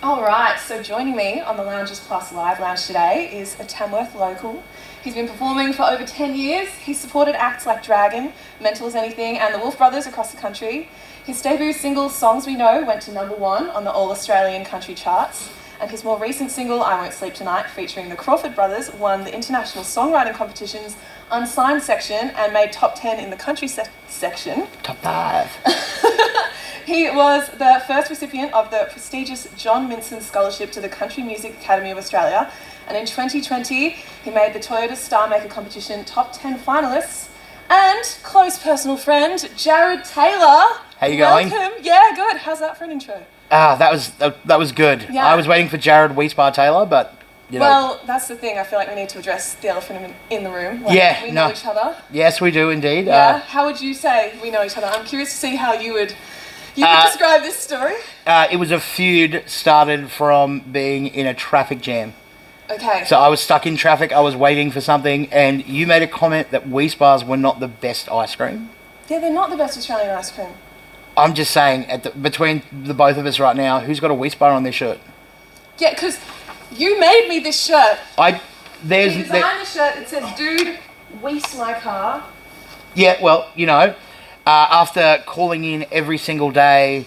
All right, so joining me on the Loungers Plus Live Lounge today is a Tamworth local. He's been performing for over 10 years. He's supported acts like Dragon, Mental as Anything, and the Wolf Brothers across the country. His debut single, Songs We Know, went to #1 on the All Australian Country Charts. And his more recent single, I Won't Sleep Tonight, featuring the Crawford Brothers, won the International Songwriting Competition's Unsigned section and made top 10 in the country section. Top 5. He was the first recipient of the prestigious John Minson Scholarship to the Country Music Academy of Australia, and in 2020 he made the Toyota Star Maker competition top 10 finalists. And close personal friend Jared Taylor. How you going? Welcome. Yeah, good. How's that for an intro? That was good. Yeah. I was waiting for Jared Weisbar Taylor, but you know. Well, that's the thing. I feel like we need to address the elephant in the room. Like, Yeah, we know no. each other. Yes, we do indeed. Yeah. How would you say we know each other? I'm curious to see how you would describe this story. It was a feud started from being in a traffic jam. Okay. So I was stuck in traffic. I was waiting for something, and you made a comment that Weisbars were not the best ice cream. Yeah, they're not the best Australian ice cream. I'm just saying, between the both of us right now, who's got a Weisbar on their shirt? Yeah, because you made me this shirt. You There's designed the shirt that says, "Dude, Weiss my car." Yeah, well, after calling in every single day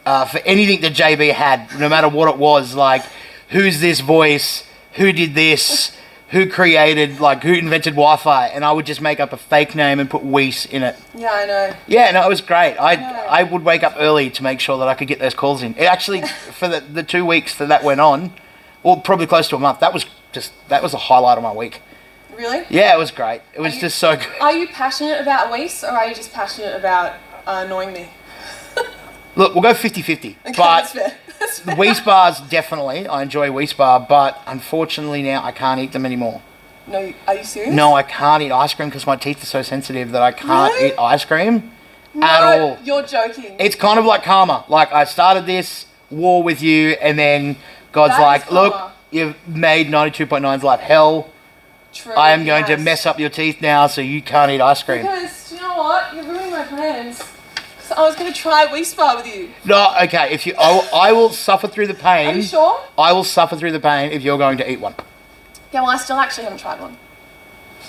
for anything that JB had, no matter what it was, like, who's this voice, who did this, who invented Wi-Fi, and I would just make up a fake name and put Weiss in it. Yeah, I know. Yeah, no, it was great. know. I would wake up early to make sure that I could get those calls in. It actually, for the 2 weeks that went on, or probably close to a month, that was the highlight of my week. Really? Yeah, it was great. It was just so good. Are you passionate about Weiss, or are you just passionate about annoying me? Look, we'll go 50-50. Okay, But that's fair. That's the fair. Weiss bars, definitely. I enjoy Weiss bar, but unfortunately now I can't eat them anymore. No, are you serious? No, I can't eat ice cream because my teeth are so sensitive that I can't Really? eat ice cream No, at all. you're joking. It's kind of like karma. Like, I started this war with you, and then God's That is like, look, karma. you've made 92.9's life hell. True. I am going to yes. mess up your teeth now, so you can't eat ice cream. Because, you know what? You're ruining my plans. So I was going to try Weiss bar with you. No, okay. I will suffer through the pain. Are you sure? I will suffer through the pain if you're going to eat one. Yeah, well, I still actually haven't tried one.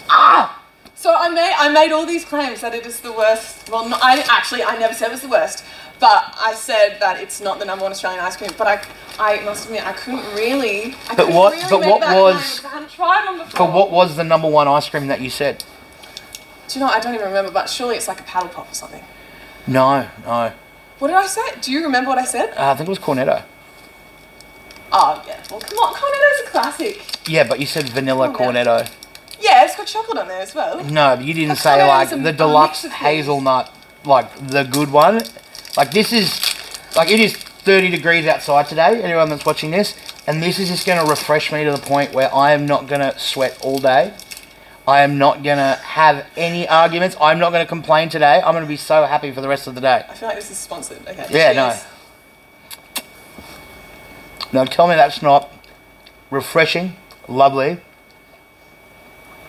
Ah! So I made all these claims that it is the worst. Well, I never said it was the worst, but I said that it's not the #1 Australian ice cream. But I must admit, I couldn't really. I But couldn't what- really but make what that was- claim because I hadn't tried one before. But what was the #1 ice cream that you said? Do you know? I don't even remember. But surely it's like a paddle pop or something. No. What did I say? Do you remember what I said? I think it was Cornetto. Oh yeah. Well, come on, Cornetto's a classic. Yeah, but you said vanilla Come on now. Cornetto. Yeah, it's got chocolate on there as well. No, but you didn't That's say Cornetto's like a the mix deluxe of things. hazelnut, like the good one. Like, this is, like, it is 30 degrees outside today, anyone that's watching this, and this is just going to refresh me to the point where I am not going to sweat all day. I am not going to have any arguments. I'm not going to complain today. I'm going to be so happy for the rest of the day. I feel like this is sponsored. Okay. Yeah, cheers. No, tell me that's not refreshing, lovely.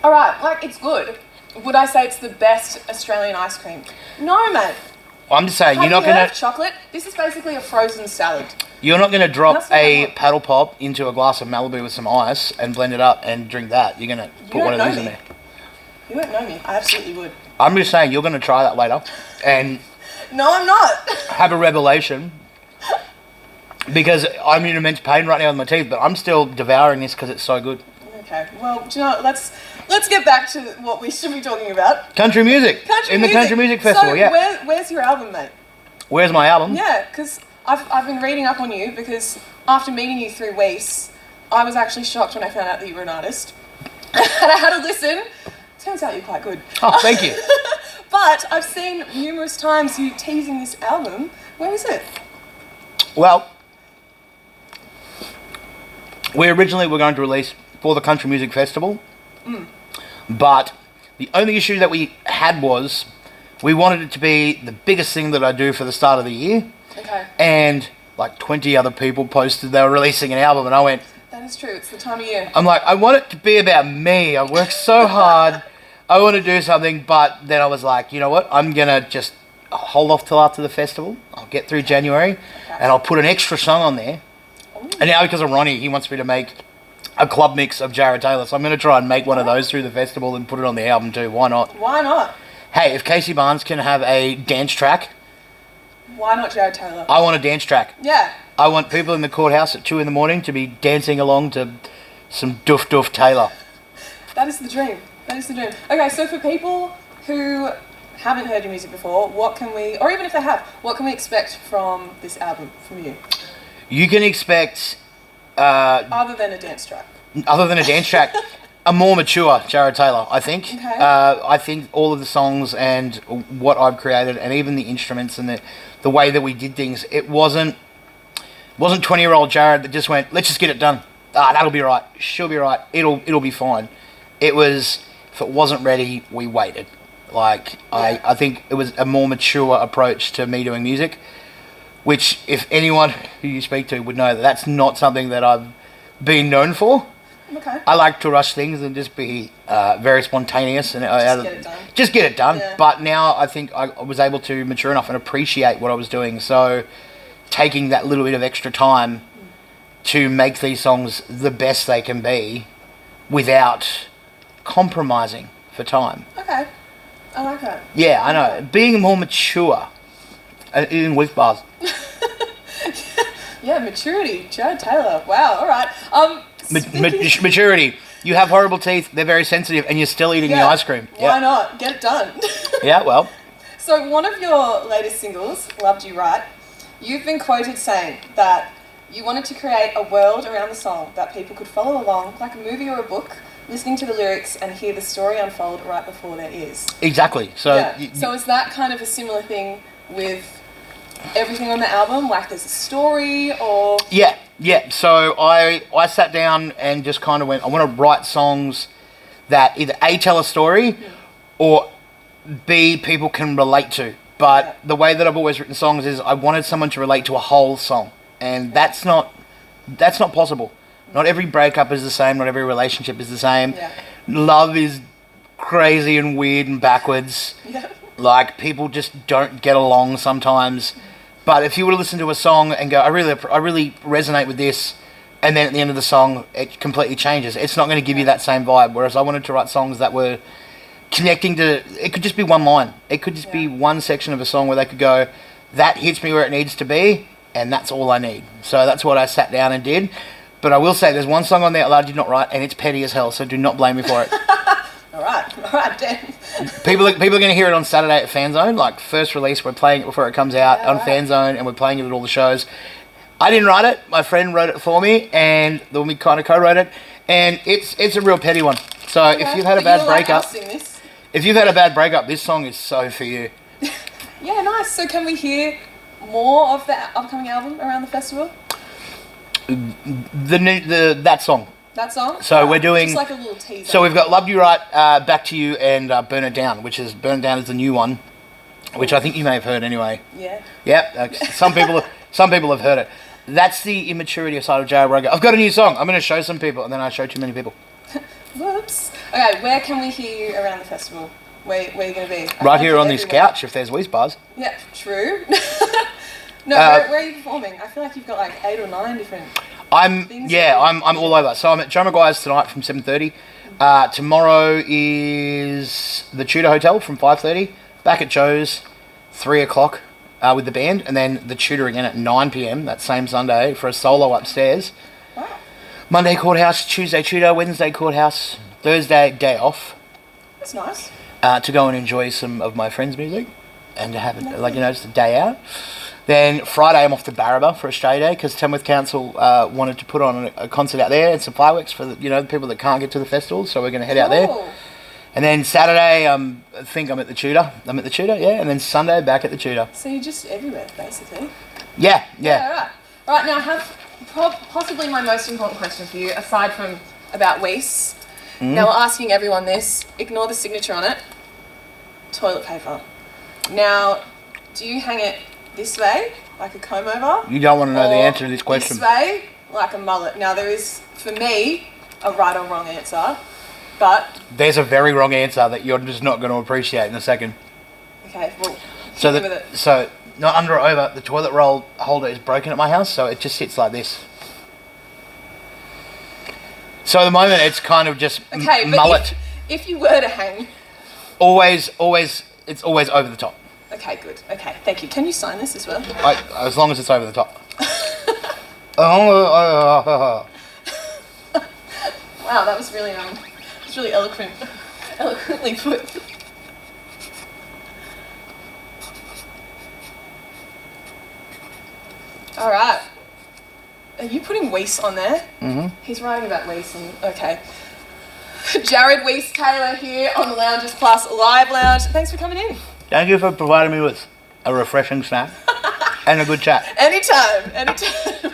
All right, like it's good. Would I say it's the best Australian ice cream? No, mate. I'm just saying, Have you're not you heard going of chocolate? This is basically a frozen salad. to drop That's not a what- paddle pop into a glass of Malibu with some ice and blend it up and drink that. You're going to put don't one of know these in me. there. You won't know me. I absolutely would. I'm just saying, you're going to try that later and No, I'm not. have a revelation, because I'm in immense pain right now with my teeth, but I'm still devouring this because it's so good. Okay. Well, do you know? Let's get back to what we should be talking about. Country music. In the Country Music Festival, so yeah. Where's your album, mate? Where's my album? Yeah, because I've been reading up on you because after meeting you through Weiss, I was actually shocked when I found out that you were an artist. And I had a listen. Turns out you're quite good. Oh, thank you. But I've seen numerous times you teasing this album. Where is it? Well, we originally were going to release for the Country Music Festival, but the only issue that we had was we wanted it to be the biggest thing that I do for the start of the year, Okay. and like 20 other people posted they were releasing an album, and I went, That is true. It's the time of year. I'm like, I want it to be about me. I worked so hard. I want to do something, but then I was like, you know what? I'm going to just hold off till after the festival. I'll get through January, and I'll put an extra song on there, And now because of Ronnie, he wants me to make a club mix of Jared Taylor. So I'm going to try and make one of those through the festival and put it on the album too. Why not? Why not? Hey, if Casey Barnes can have a dance track, why not Jared Taylor? I want a dance track. Yeah. I want people in the courthouse at 2 a.m. to be dancing along to some Doof Doof Taylor. That is the dream. That is the dream. Okay, so for people who haven't heard your music before, what can we, or even if they have, what can we expect from this album from you? You can expect... other than a dance track. Other than a dance track, a more mature Jared Taylor, I think. Okay. I think all of the songs and what I've created, and even the instruments and the way that we did things, it wasn't 20-year-old Jared that just went, let's just get it done. That'll be right. She'll be right. It'll be fine. It was, if it wasn't ready, we waited. Like, yeah. I think it was a more mature approach to me doing music, which if anyone who you speak to would know that that's not something that I've been known for. Okay. I like to rush things and just be very spontaneous and just get it done. Yeah. But now I think I was able to mature enough and appreciate what I was doing. So taking that little bit of extra time to make these songs the best they can be without compromising for time. Okay. I like that. Yeah, I know. Being more mature. Eating with bars. Yeah, maturity. Jared Taylor. Wow, alright. Maturity. You have horrible teeth, they're very sensitive, and you're still eating the ice cream. Why not? Get it done. Yeah, well. So one of your latest singles, Loved You Right, you've been quoted saying that you wanted to create a world around the song that people could follow along, like a movie or a book, listening to the lyrics and hear the story unfold right before their ears. Exactly. So, yeah. So is that kind of a similar thing with everything on the album? Like there's a story or... Yeah. So I sat down and just kind of went, I want to write songs that either A, tell a story, or B, people can relate to. But the way that I've always written songs is I wanted someone to relate to a whole song. And that's not possible. Not every breakup is the same. Not every relationship is the same. Yeah. Love is crazy and weird and backwards. Yeah. Like, people just don't get along sometimes. But if you were to listen to a song and go, I really resonate with this, and then at the end of the song, it completely changes. It's not going to give you that same vibe. Whereas I wanted to write songs that were connecting to... It could just be one line. It could just be one section of a song where they could go, that hits me where it needs to be, and that's all I need. So that's what I sat down and did. But I will say, there's one song on there that I did not write, and it's petty as hell, so do not blame me for it. All right, Dan. People are going to hear it on Saturday at Fanzone. Like, first release, we're playing it before it comes out on Fanzone, and we're playing it at all the shows. I didn't write it. My friend wrote it for me, and then we kind of co-wrote it. And it's a real petty one. So if you've had a bad breakup, this song is so for you. Yeah, nice. So can we hear more of the upcoming album around the festival? That song. That song? So we're doing... Just like a little teaser. So we've got Loved You Right, Back to You, and Burn It Down, which is... Burn It Down is the new one, which I think you may have heard anyway. Yeah. Yeah, some people have heard it. That's the immaturity side of Jared Roger. I've got a new song. I'm going to show some people, and then I show too many people. Whoops. Okay, where can we hear you around the festival? Where are you going to be? Right here on this couch, if there's Wheeze Bars. Yeah, true. No, where are you performing? I feel like you've got like 8 or 9 different... I'm all over. So I'm at Joe Maguire's tonight from 7:30. Tomorrow is the Tudor Hotel from 5:30. Back at Joe's 3 o'clock with the band, and then the Tudor again at 9 p.m. that same Sunday for a solo upstairs. Wow. Monday Courthouse, Tuesday Tudor, Wednesday Courthouse, Thursday day off. That's nice. To go and enjoy some of my friends' music and to have it, just a day out. Then Friday I'm off to Barraba for Australia Day because Tamworth Council wanted to put on a concert out there and some fireworks for the people that can't get to the festival, so we're going to head out there. And then Saturday I think I'm at the Tudor. And then Sunday back at the Tudor. So you're just everywhere basically. Yeah. Right, now I have possibly my most important question for you, aside from about Weiss. Now we're asking everyone this. Ignore the signature on it. Toilet paper. Now, do you hang it this way, like a comb over? You don't want to know the answer to this question. This way, like a mullet. Now there is, for me, a right or wrong answer, but... There's a very wrong answer that you're just not going to appreciate in a second. Okay, well, So not under or over, the toilet roll holder is broken at my house, so it just sits like this. So at the moment, it's kind of just Okay, but mullet. if you were to hang... Always, it's always over the top. Okay, good. Okay, thank you. Can you sign this as well? As long as it's over the top. Wow, that was really eloquently put. All right. Are you putting Weiss on there? Mm-hmm. He's writing about Weiss and okay. Jared Weiss Taylor here on the Loungers Plus Live Lounge. Thanks for coming in. Thank you for providing me with a refreshing snack and a good chat. Anytime.